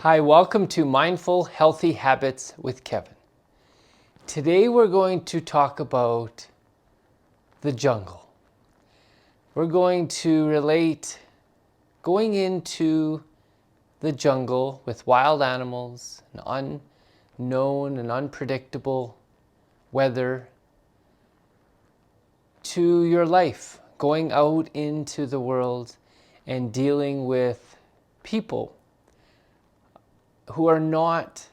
Hi, welcome to Mindful Healthy Habits with Kevin. Today we're going to talk about the jungle. We're going to relate going into the jungle with wild animals, and unknown and unpredictable weather, to your life, going out into the world and dealing with people who are not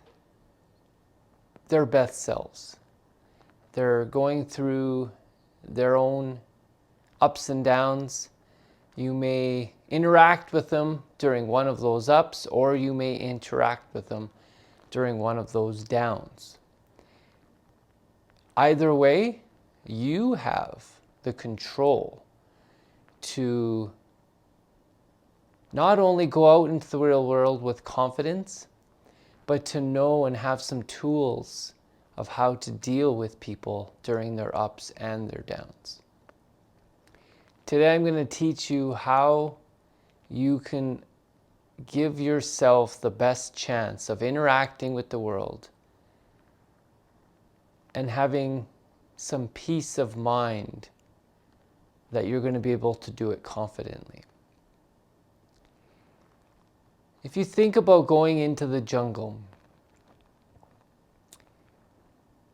their best selves. They're going through their own ups and downs. You may interact with them during one of those ups, or you may interact with them during one of those downs. Either way, you have the control to not only go out into the real world with confidence, but to know and have some tools of how to deal with people during their ups and their downs. Today I'm going to teach you how you can give yourself the best chance of interacting with the world and having some peace of mind that you're going to be able to do it confidently. If you think about going into the jungle,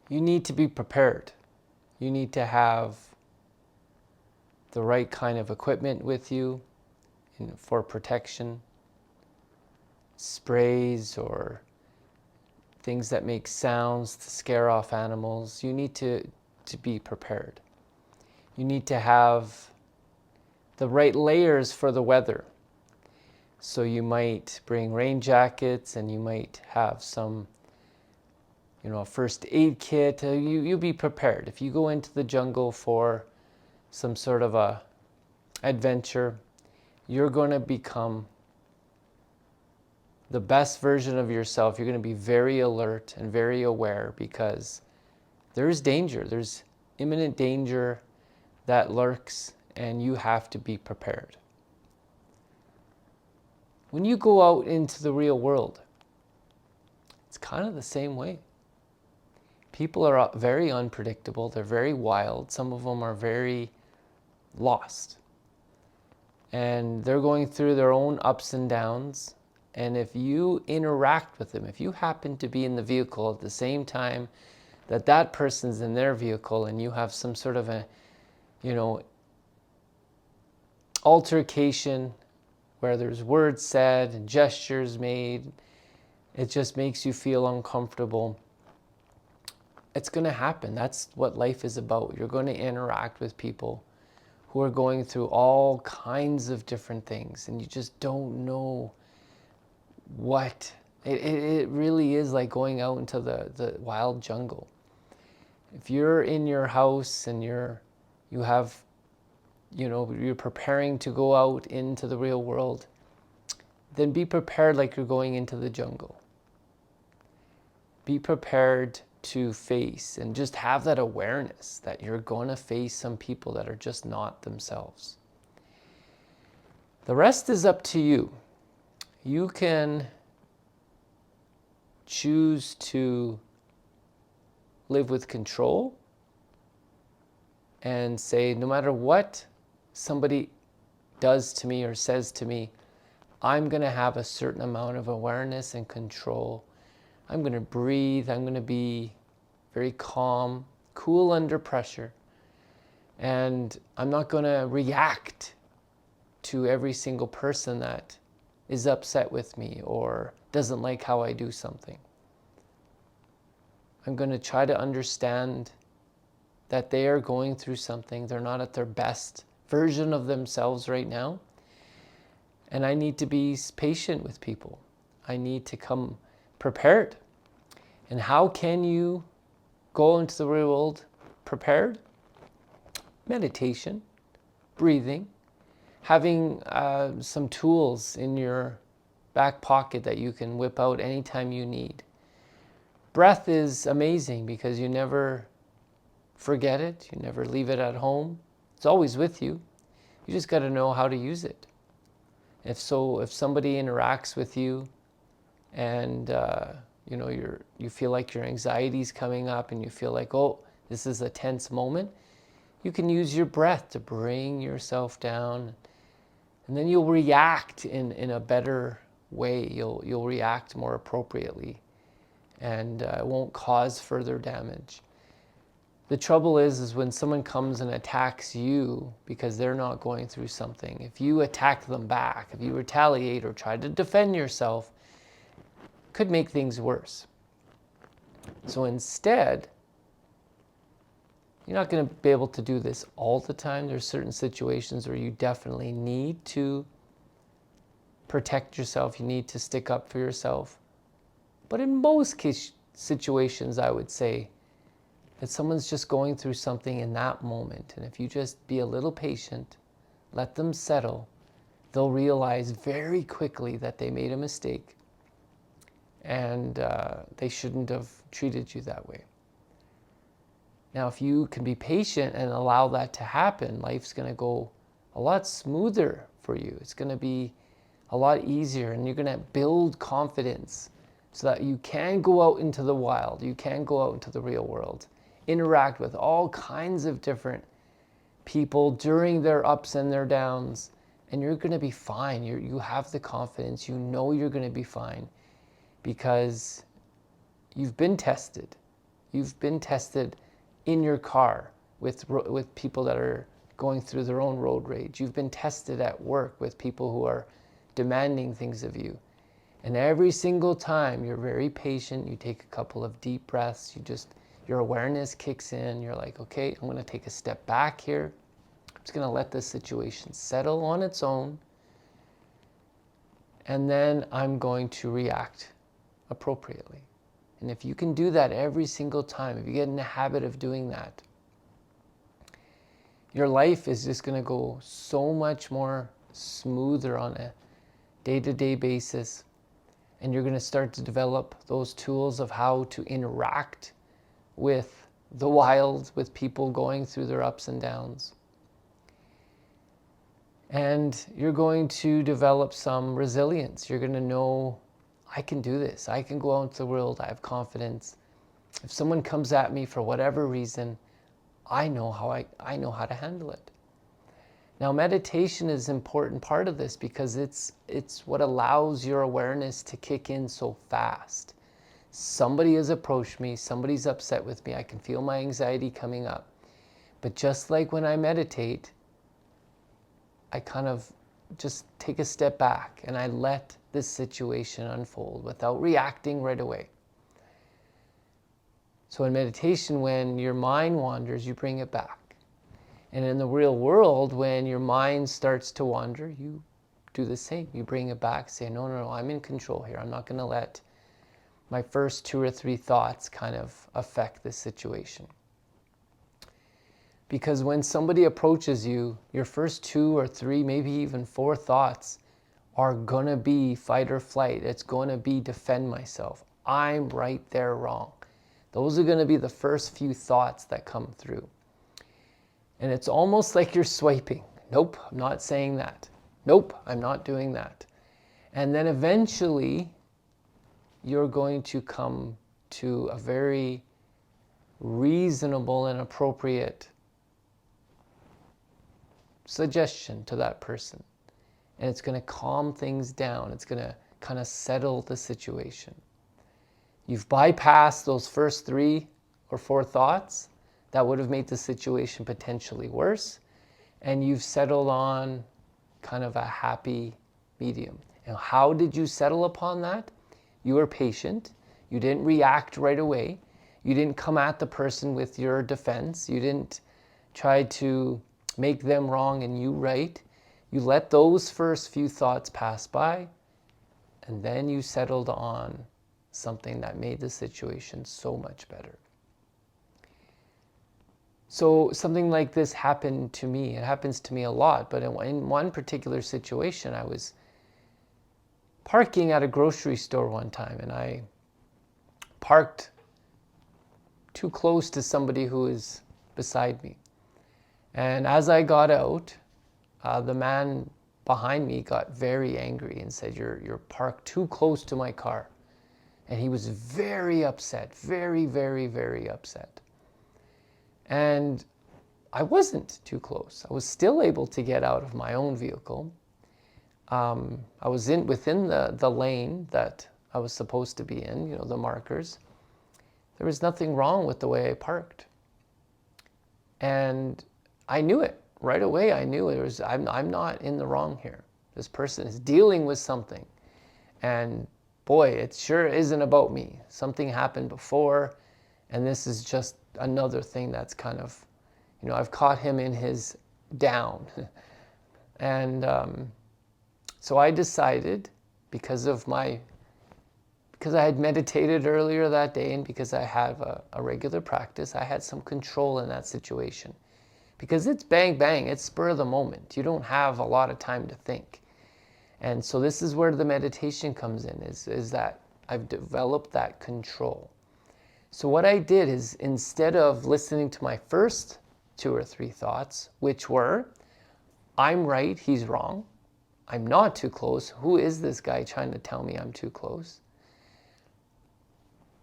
you need to be prepared. You need to have the right kind of equipment with you for protection, sprays or things that make sounds to scare off animals. You need to be prepared. You need to have the right layers for the weather. So you might bring rain jackets, and you might have some, a first aid kit. You'll be prepared. If you go into the jungle for some sort of a adventure, you're going to become the best version of yourself. You're going to be very alert and very aware, because there's danger. There's imminent danger that lurks, and you have to be prepared. When you go out into the real world, it's kind of the same way. People are very unpredictable. They're very wild. Some of them are very lost. And they're going through their own ups and downs. And if you interact with them, if you happen to be in the vehicle at the same time that that person's in their vehicle, and you have some sort of a, altercation where there's words said and gestures made, it just makes you feel uncomfortable. It's going to happen. That's what life is about. You're going to interact with people who are going through all kinds of different things, and you just don't know what. It really is like going out into the wild jungle. If you're in your house and you're preparing to go out into the real world, then be prepared like you're going into the jungle. Be prepared to face and just have that awareness that you're going to face some people that are just not themselves. The rest is up to you. You can choose to live with control and say, no matter what somebody does to me or says to me, I'm going to have a certain amount of awareness and control. I'm going to breathe. I'm going to be very calm, cool under pressure. And I'm not going to react to every single person that is upset with me or doesn't like how I do something. I'm going to try to understand that they are going through something. They're not at their best version of themselves right now. And I need to be patient with people. I need to come prepared. And how can you go into the real world prepared? Meditation, breathing, having some tools in your back pocket that you can whip out anytime you need. Breath is amazing because you never forget it. You never leave it at home. It's always with you. You just got to know how to use it. If somebody interacts with you and you feel like your anxiety's coming up and you feel like, oh, this is a tense moment, you can use your breath to bring yourself down, and then you'll react in a better way. You'll react more appropriately, and it won't cause further damage. The trouble is when someone comes and attacks you because they're not going through something, if you attack them back, if you retaliate or try to defend yourself, it could make things worse. So instead, you're not going to be able to do this all the time. There's certain situations where you definitely need to protect yourself. You need to stick up for yourself. But in most situations, I would say that someone's just going through something in that moment. And if you just be a little patient, let them settle, they'll realize very quickly that they made a mistake and they shouldn't have treated you that way. Now, if you can be patient and allow that to happen, life's going to go a lot smoother for you. It's going to be a lot easier, and you're going to build confidence so that you can go out into the wild, you can go out into the real world, interact with all kinds of different people during their ups and their downs, and you're going to be fine. You have the confidence. You know you're going to be fine because you've been tested. You've been tested in your car with people that are going through their own road rage. You've been tested at work with people who are demanding things of you. And every single time you're very patient, you take a couple of deep breaths, your awareness kicks in, you're like, okay, I'm going to take a step back here. I'm just going to let this situation settle on its own. And then I'm going to react appropriately. And if you can do that every single time, if you get in the habit of doing that, your life is just going to go so much more smoother on a day-to-day basis. And you're going to start to develop those tools of how to interact with the wild, with people going through their ups and downs. And you're going to develop some resilience. You're going to know, I can do this. I can go out into the world. I have confidence. If someone comes at me for whatever reason, I know how to handle it. Now, meditation is an important part of this because it's what allows your awareness to kick in so fast. Somebody has approached me, somebody's upset with me, I can feel my anxiety coming up. But just like when I meditate, I kind of just take a step back and I let this situation unfold without reacting right away. So in meditation, when your mind wanders, you bring it back. And in the real world, when your mind starts to wander, you do the same. You bring it back, say, no, I'm in control here. I'm not going to let my first 2 or 3 thoughts kind of affect this situation. Because when somebody approaches you, your first 2 or 3, maybe even 4 thoughts are going to be fight or flight. It's going to be defend myself. I'm right, they're wrong. Those are going to be the first few thoughts that come through. And it's almost like you're swiping. Nope, I'm not saying that. Nope, I'm not doing that. And then eventually, you're going to come to a very reasonable and appropriate suggestion to that person. And it's going to calm things down. It's going to kind of settle the situation. You've bypassed those first 3 or 4 thoughts that would have made the situation potentially worse. And you've settled on kind of a happy medium. And how did you settle upon that? You were patient. You didn't react right away. You didn't come at the person with your defense. You didn't try to make them wrong and you right. You let those first few thoughts pass by, and then you settled on something that made the situation so much better. So something like this happened to me. It happens to me a lot, but in one particular situation, I was parking at a grocery store one time, and I parked too close to somebody who was beside me. And as I got out, the man behind me got very angry and said, you're parked too close to my car. And he was very upset, very, very, very upset. And I wasn't too close. I was still able to get out of my own vehicle. I was within the lane that I was supposed to be in, the markers. There was nothing wrong with the way I parked. And I knew it. Right away, I knew I'm not in the wrong here. This person is dealing with something. And boy, it sure isn't about me. Something happened before, and this is just another thing that's kind of, I've caught him in his down. And so I decided, because I had meditated earlier that day, and because I have a regular practice, I had some control in that situation. Because it's bang, bang, it's spur of the moment. You don't have a lot of time to think. And so this is where the meditation comes in, is that I've developed that control. So what I did is, instead of listening to my first 2 or 3 thoughts, which were, I'm right, he's wrong, I'm not too close, who is this guy trying to tell me I'm too close?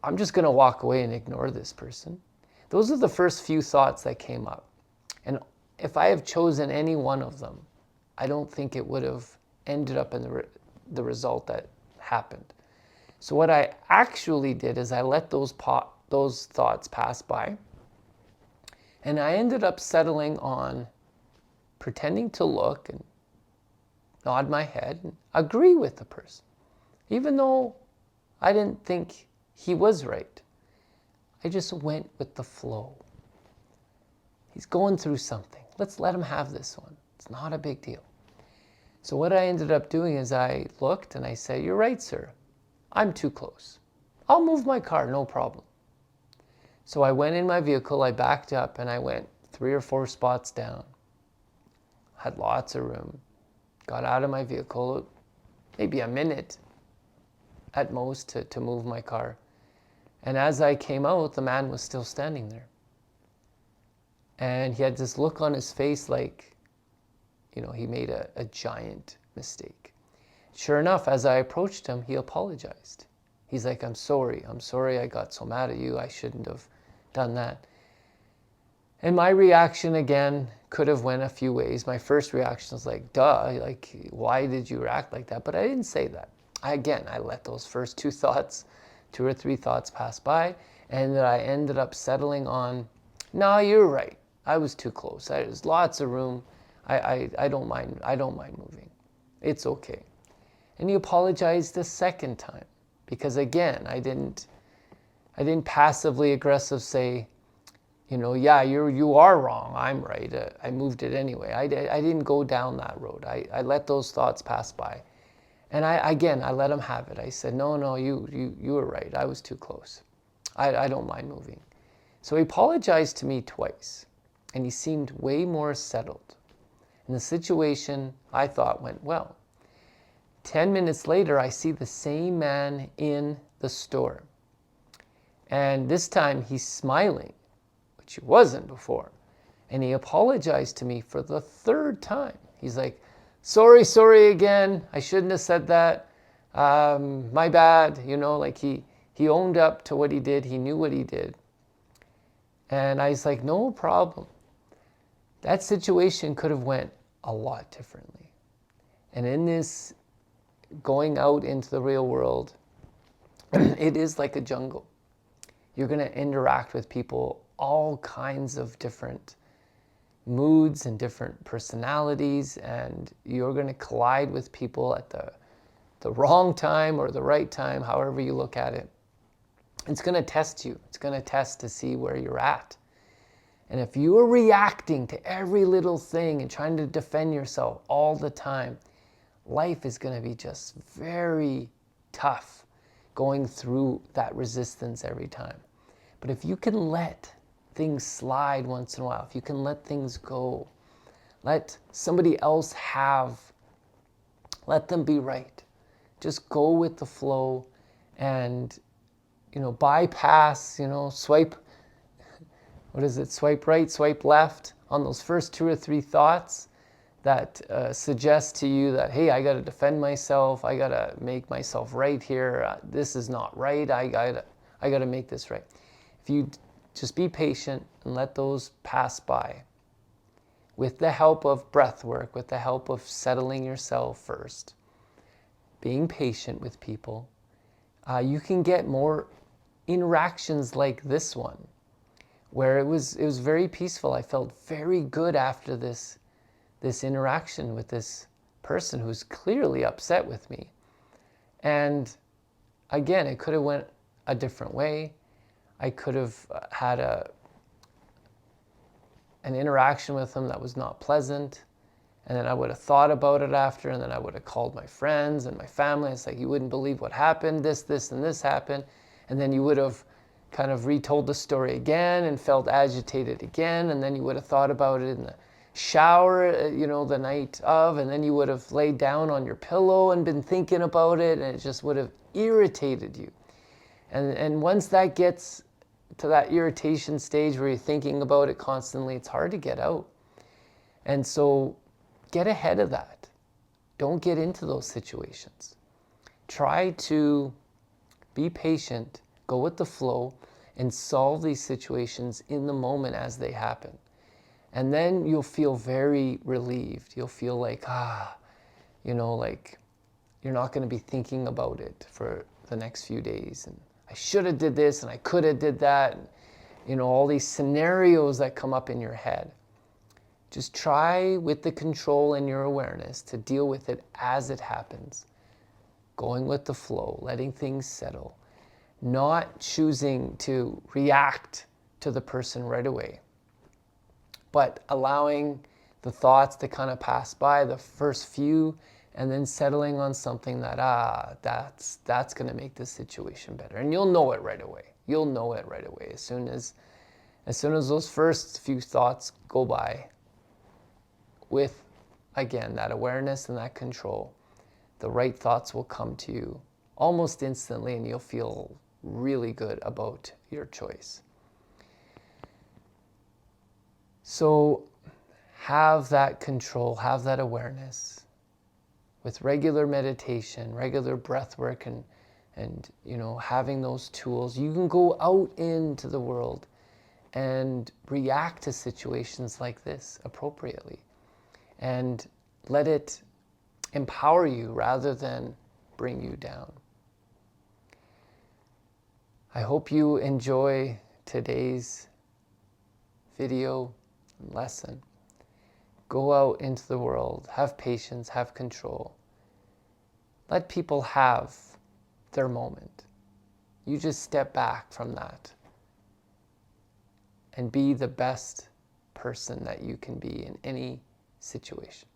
I'm just going to walk away and ignore this person. Those are the first few thoughts that came up. And if I have chosen any one of them, I don't think it would have ended up in the result that happened. So what I actually did is I let those thoughts pass by, and I ended up settling on pretending to look and nod my head and agree with the person, even though I didn't think he was right. I just went with the flow. He's going through something. Let's let him have this one. It's not a big deal. So what I ended up doing is I looked and I said, you're right, sir. I'm too close. I'll move my car, no problem. So I went in my vehicle, I backed up, and I went 3 or 4 spots down. Had lots of room. Got out of my vehicle, maybe a minute at most to move my car. And as I came out, the man was still standing there. And he had this look on his face like, he made a giant mistake. Sure enough, as I approached him, he apologized. He's like, I'm sorry I got so mad at you. I shouldn't have done that. And my reaction, again, could have went a few ways. My first reaction was like, duh, like, why did you react like that? But I didn't say that. I let those first 2 or 3 thoughts pass by, and then I ended up settling on, no, you're right. I was too close. There's lots of room. I don't mind moving. It's okay. And he apologized the second time, because again, I didn't passively aggressive say, yeah, you are wrong, I'm right. I moved it anyway. I didn't go down that road. I let those thoughts pass by. And I let him have it. I said, no, you were right. I was too close. I don't mind moving. So he apologized to me twice, and he seemed way more settled. And the situation, I thought, went well. 10 minutes later, I see the same man in the store. And this time he's smiling, which he wasn't before. And he apologized to me for the 3rd time. He's like, sorry again. I shouldn't have said that. My bad. Like he owned up to what he did. He knew what he did. And I was like, no problem. That situation could have went a lot differently. And in this going out into the real world, it is like a jungle. You're going to interact with people, all kinds of different moods and different personalities, and you're going to collide with people at the wrong time or the right time, however you look at it. It's going to test you. It's going to test to see where you're at. And if you are reacting to every little thing and trying to defend yourself all the time, life is going to be just very tough going through that resistance every time. But if you can let things slide once in a while, if you can let things go, let somebody else let them be right. Just go with the flow and, bypass, swipe right, swipe left on those first 2 or 3 thoughts. that suggest to you that, hey, I got to defend myself, I got to make myself right here, this is not right, I got to make this right. If you just be patient and let those pass by, with the help of breath work, with the help of settling yourself first, being patient with people, you can get more interactions like this one, where it was very peaceful. I felt very good after this interaction with this person who's clearly upset with me. And again, it could have went a different way. I could have had an interaction with them that was not pleasant, and then I would have thought about it after, and then I would have called my friends and my family. It's like, you wouldn't believe what happened, this, and this happened. And then you would have kind of retold the story again and felt agitated again, and then you would have thought about it in the shower, the night of, and then you would have laid down on your pillow and been thinking about it, and it just would have irritated you. And once that gets to that irritation stage where you're thinking about it constantly, it's hard to get out. And so get ahead of that. Don't get into those situations. Try to be patient, go with the flow, and solve these situations in the moment as they happen. And then you'll feel very relieved. You'll feel like, like you're not going to be thinking about it for the next few days. And I should have did this and I could have did that. And, all these scenarios that come up in your head. Just try with the control and your awareness to deal with it as it happens. Going with the flow, letting things settle. Not choosing to react to the person right away, but allowing the thoughts to kind of pass by, the first few, and then settling on something that, that's going to make this situation better. And you'll know it right away. You'll know it right away. As soon as those first few thoughts go by, with, again, that awareness and that control, the right thoughts will come to you almost instantly, and you'll feel really good about your choice. So have that control, have that awareness with regular meditation, regular breath work, and having those tools. You can go out into the world and react to situations like this appropriately and let it empower you rather than bring you down. I hope you enjoy today's video and lesson. Go out into the world, have patience, have control. Let people have their moment. You just step back from that and be the best person that you can be in any situation.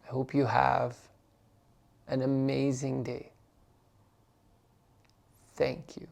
I hope you have an amazing day. Thank you.